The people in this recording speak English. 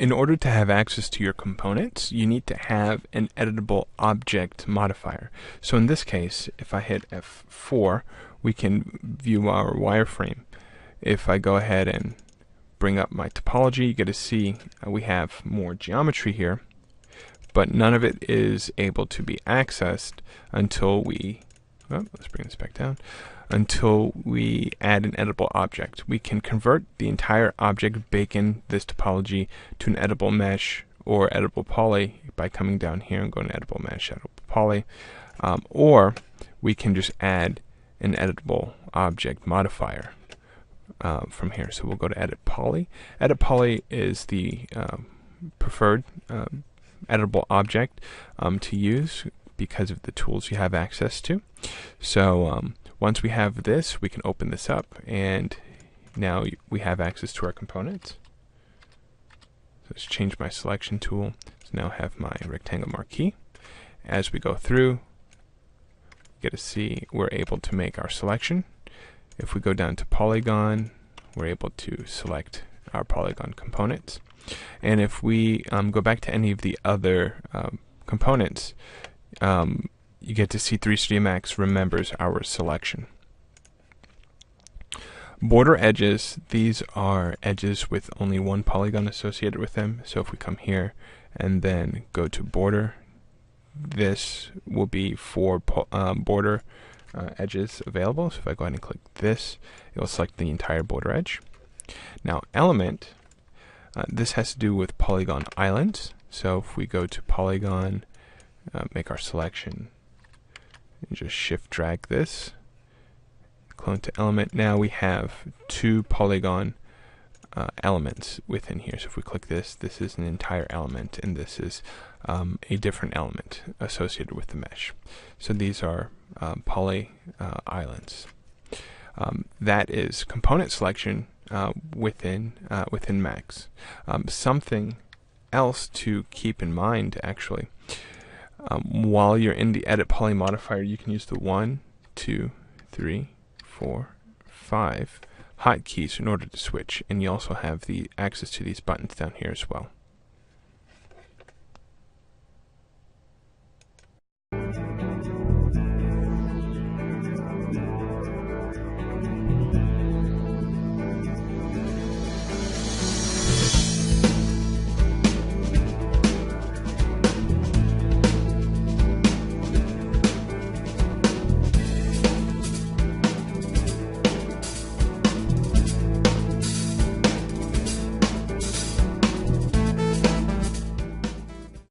In order to have access to your components, you need to have an editable object modifier. So in this case, if I hit F4, we can view our wireframe. If I go ahead and bring up my topology, you get to see we have more geometry here, but none of it is able to be accessed until we, let's bring this back down, until we add an editable object. We can convert the entire object, bake in this topology to an editable mesh or editable poly by coming down here and going to editable mesh, editable poly, or we can just add an editable object modifier from here. So we'll go to edit poly. Edit poly is the preferred editable object to use because of the tools you have access to. So once we have this, we can open this up, and now we have access to our components. So let's change my selection tool. So now I have my rectangle marquee. As we go through, you get to see we're able to make our selection. If we go down to polygon, we're able to select our polygon components. And if we go back to any of the other components, you get to see 3D Max remembers our selection. Border edges, these are edges with only one polygon associated with them. So if we come here and then go to border, this will be 4 border edges available. So if I go ahead and click this, it will select the entire border edge. Now element, this has to do with Polygon Islands. So if we go to polygon, make our selection, and just shift drag this, clone to element. Now we have 2 polygon elements within here. So if we click this, this is an entire element, and this is a different element associated with the mesh. So these are poly islands. That is component selection within Max. Something else to keep in mind, actually, while you're in the edit poly modifier, you can use the 1, 2, 3, 4, 5 hotkeys in order to switch, and you also have the access to these buttons down here as well.